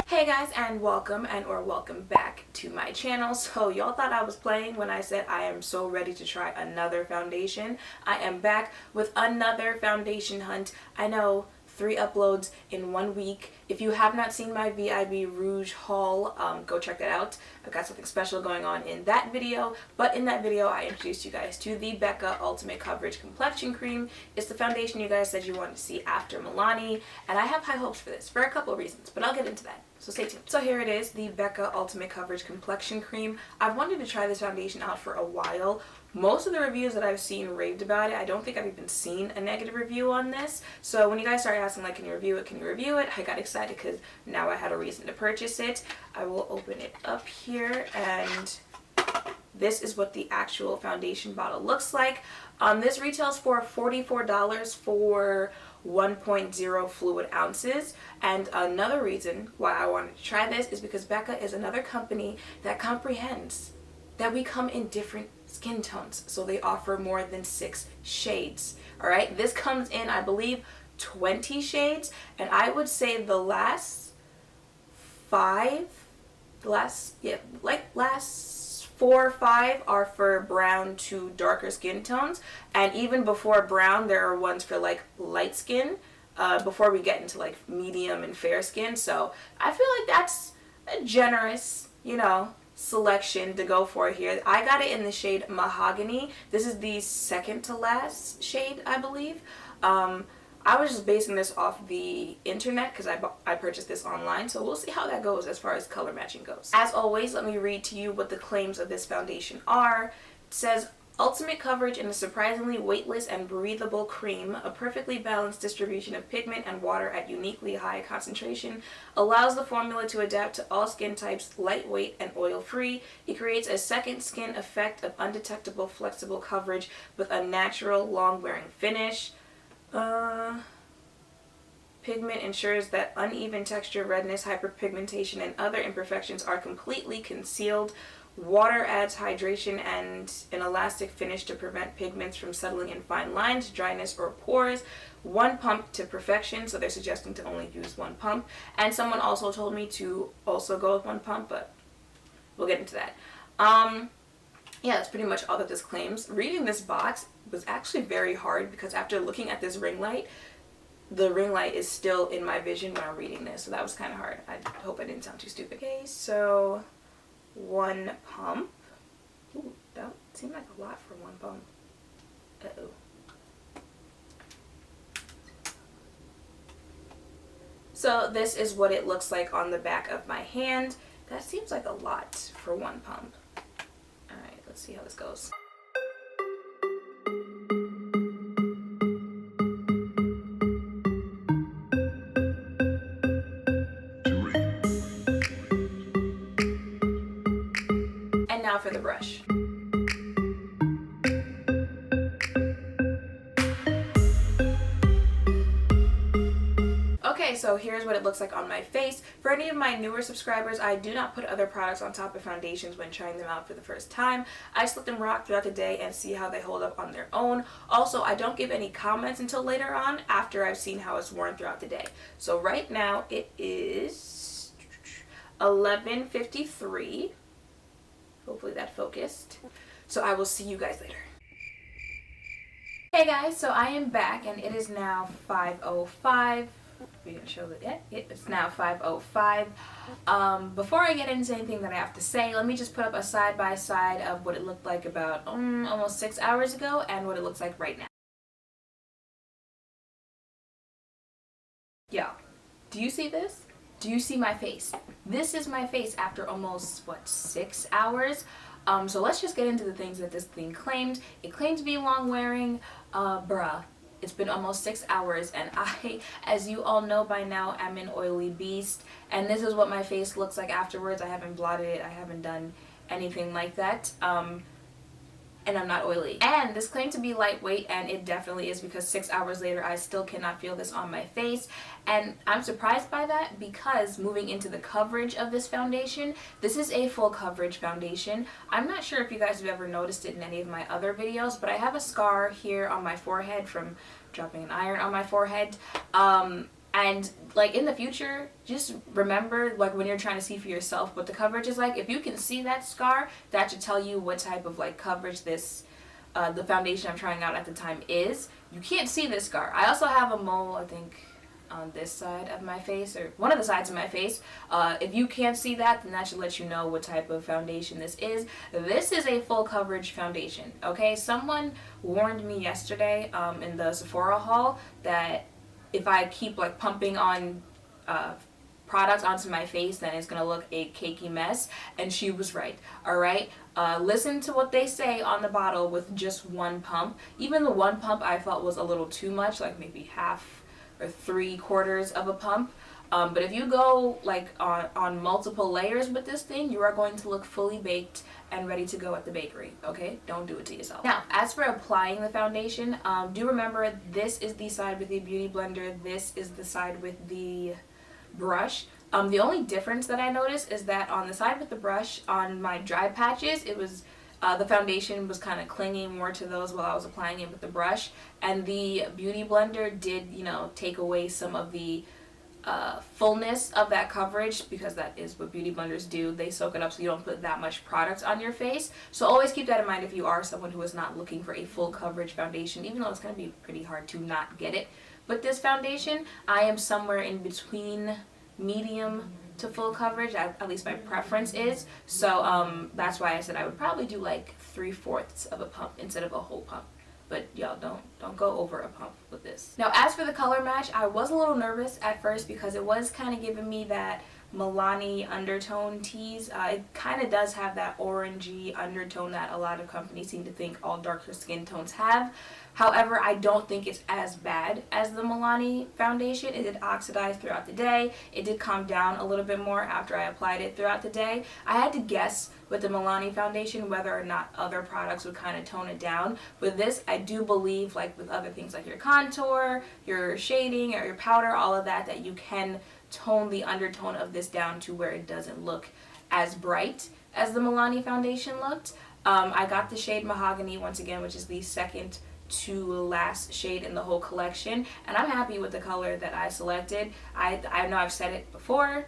Hey guys, and welcome back to my channel. So y'all thought I was playing when I said I am so ready to try another foundation. I am back with another foundation hunt. I know, 3 uploads in 1 week. If you have not seen my VIB Rouge haul, go check that out. I've got something special going on in that video, but in that video I introduced you guys to the Becca Ultimate Coverage Complexion Cream. It's the foundation you guys said you wanted to see after Mahogany, and I have high hopes for this for a couple of reasons, but I'll get into that. So stay tuned. So here it is, the Becca Ultimate Coverage Complexion Cream. I've wanted to try this foundation out for a while. Most of the reviews that I've seen raved about it. I don't think I've even seen a negative review on this. So when you guys started asking like, can you review it, can you review it? I got excited because now I had a reason to purchase it. I will open it up here, and this is what the actual foundation bottle looks like. This retails for $44 for 1.0 fluid ounces. And another reason why I wanted to try this is because Becca is another company that comprehends that we come in different skin tones. So they offer more than 6 shades. Alright, this comes in, I believe, 20 shades. And I would say the last 4 or 5 are for brown to darker skin tones, and even before brown there are ones for like light skin before we get into like medium and fair skin. So I feel like that's a generous, selection to go for here. I got it in the shade Mahogany. This is the second to last shade, I believe. I was just basing this off the internet because I purchased this online, so we'll see how that goes as far as color matching goes. As always, let me read to you what the claims of this foundation are. It says, ultimate coverage in a surprisingly weightless and breathable cream, a perfectly balanced distribution of pigment and water at uniquely high concentration, allows the formula to adapt to all skin types, lightweight and oil-free. It creates a second skin effect of undetectable, flexible coverage with a natural, long-wearing finish. Pigment ensures that uneven texture, redness, hyperpigmentation, and other imperfections are completely concealed. Water adds hydration and an elastic finish to prevent pigments from settling in fine lines, dryness, or pores. 1 pump to perfection, so they're suggesting to only use 1 pump. And someone also told me to also go with 1 pump, but we'll get into that. Yeah, that's pretty much all that this claims. Reading this box was actually very hard because after looking at this ring light, the ring light is still in my vision when I'm reading this, so that was kind of hard. I hope I didn't sound too stupid. Okay, so 1 pump. Ooh, that seemed like a lot for 1 pump. Uh-oh. So this is what it looks like on the back of my hand. That seems like a lot for 1 pump. Alright, let's see how this goes. And now for the brush. Okay, so here's what it looks like on my face. For any of my newer subscribers, I do not put other products on top of foundations when trying them out for the first time. I just let them rock throughout the day and see how they hold up on their own. Also, I don't give any comments until later on after I've seen how it's worn throughout the day. So right now it is 11:53. Hopefully that focused. So I will see you guys later. Hey guys, so I am back and it is now 5:05. We're gonna show that it's now 5:05. Before I get into anything that I have to say, let me just put up a side-by-side of what it looked like about almost 6 hours ago and what it looks like right now. Yeah, do you see this? Do you see my face? This is my face after almost, 6 hours? So let's just get into the things that this thing claimed. It claimed to be long-wearing. Bruh. It's been almost 6 hours, and I, as you all know by now, am an oily beast. And this is what my face looks like afterwards. I haven't blotted it. I haven't done anything like that. And I'm not oily. And this claimed to be lightweight, and it definitely is, because 6 hours later I still cannot feel this on my face. And I'm surprised by that because moving into the coverage of this foundation, this is a full coverage foundation. I'm not sure if you guys have ever noticed it in any of my other videos, but I have a scar here on my forehead from dropping an iron on my forehead. And like in the future, just remember, like when you're trying to see for yourself what the coverage is like, if you can see that scar, that should tell you what type of like coverage this the foundation I'm trying out at the time is. You can't see this scar. I also have a mole, I think, on this side of my face, or one of the sides of my face. If you can't see that, then that should let you know what type of foundation this is. This is a full coverage foundation, okay? Someone warned me yesterday in the Sephora haul that if I keep like pumping on products onto my face, then it's gonna look a cakey mess, and she was right. Alright, listen to what they say on the bottle with just one pump. Even the one pump I felt was a little too much, like maybe half or 3/4 of a pump. But if you go like on multiple layers with this thing, you are going to look fully baked and ready to go at the bakery, okay? Don't do it to yourself. Now, as for applying the foundation, do remember this is the side with the beauty blender, this is the side with the brush. The only difference that I noticed is that on the side with the brush, on my dry patches, it was the foundation was kind of clinging more to those while I was applying it with the brush, and the beauty blender did, you know, take away some of the fullness of that coverage, because that is what beauty blenders do. They soak it up so you don't put that much product on your face. So always keep that in mind if you are someone who is not looking for a full coverage foundation, even though it's going to be pretty hard to not get it. But this foundation, I am somewhere in between medium to full coverage, at least my preference is. So that's why I said I would probably do like 3/4 of a pump instead of a whole pump. But y'all don't go over a pump with this. Now, as for the color match, I was a little nervous at first because it was kind of giving me that Mahogany undertone tease. It kind of does have that orangey undertone that a lot of companies seem to think all darker skin tones have. However, I don't think it's as bad as the Mahogany foundation. It did oxidize throughout the day. It did calm down a little bit more after I applied it throughout the day. I had to guess with the Mahogany foundation whether or not other products would kind of tone it down. With this, I do believe, like with other things like your contour, your shading, or your powder, all of that, that you can tone the undertone of this down to where it doesn't look as bright as the Mahogany foundation looked. I got the shade Mahogany once again, which is the second to last shade in the whole collection, and I'm happy with the color that I selected. I know I've said it before,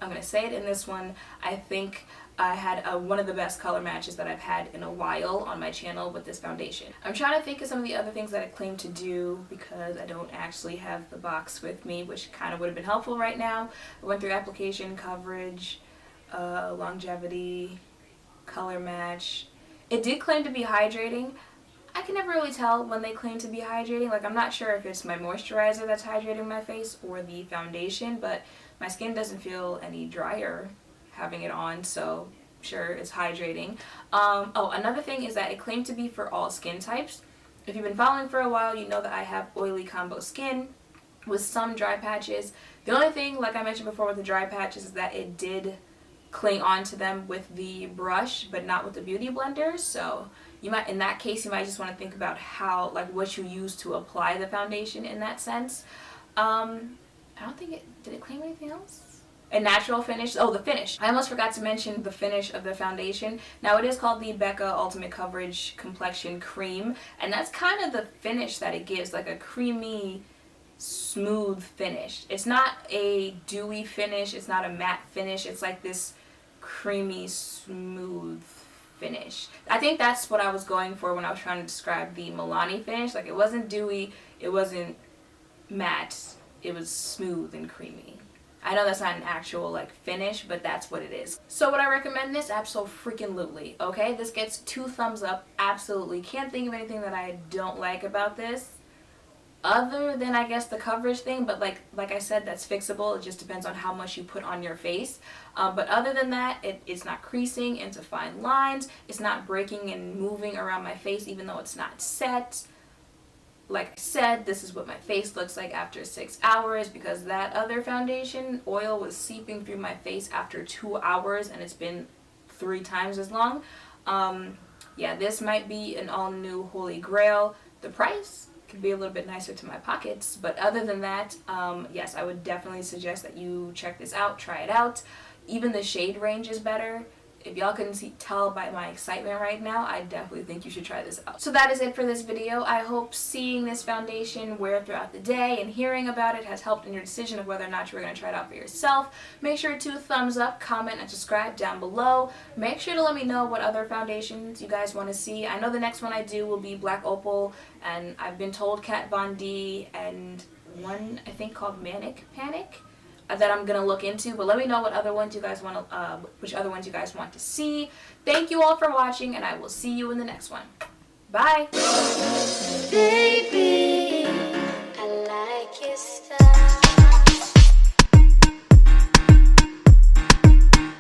I'm gonna say it in this one. I think I had one of the best color matches that I've had in a while on my channel with this foundation. I'm trying to think of some of the other things that I claim to do because I don't actually have the box with me, which kind of would have been helpful right now. I went through application, coverage, longevity, color match. It did claim to be hydrating. I can never really tell when they claim to be hydrating. Like, I'm not sure if it's my moisturizer that's hydrating my face or the foundation, but my skin doesn't feel any drier having it on, so sure, it's hydrating. Oh, another thing is that it claimed to be for all skin types. If you've been following for a while, you know that I have oily combo skin with some dry patches. The only thing, like I mentioned before with the dry patches, is that it did cling onto them with the brush, but not with the beauty blender. So you might, in that case, you might just want to think about how, like, what you use to apply the foundation in that sense. I don't think it, did it claim anything else? A natural finish. Oh, the finish. I almost forgot to mention the finish of the foundation. Now, it is called the Becca Ultimate Coverage Complexion Creme, and that's kind of the finish that it gives, like a creamy, smooth finish. It's not a dewy finish, it's not a matte finish, it's like this creamy, smooth finish. I think that's what I was going for when I was trying to describe the Mahogany finish. Like, it wasn't dewy, it wasn't matte, it was smooth and creamy. I know that's not an actual like finish, but that's what it is. So would I recommend this? Absolutely. Okay, this gets 2 thumbs up. Absolutely. Can't think of anything that I don't like about this, other than I guess the coverage thing. But like I said, that's fixable. It just depends on how much you put on your face. But other than that, it's not creasing into fine lines. It's not breaking and moving around my face, even though it's not set. Like I said, this is what my face looks like after 6 hours, because that other foundation oil was seeping through my face after 2 hours, and it's been 3 times as long. Yeah, this might be an all new holy grail. The price could be a little bit nicer to my pockets, but other than that, yes, I would definitely suggest that you check this out, try it out. Even the shade range is better. if y'all couldn't tell by my excitement right now, I definitely think you should try this out. So that is it for this video. I hope seeing this foundation wear throughout the day and hearing about it has helped in your decision of whether or not you're going to try it out for yourself. Make sure to thumbs up, comment, and subscribe down below. Make sure to let me know what other foundations you guys want to see. I know the next one I do will be Black Opal, and I've been told Kat Von D and one I think called Manic Panic that I'm gonna look into, but let me know what other ones you guys want to, which other ones you guys want to see. Thank you all for watching, and I will see you in the next one. Bye.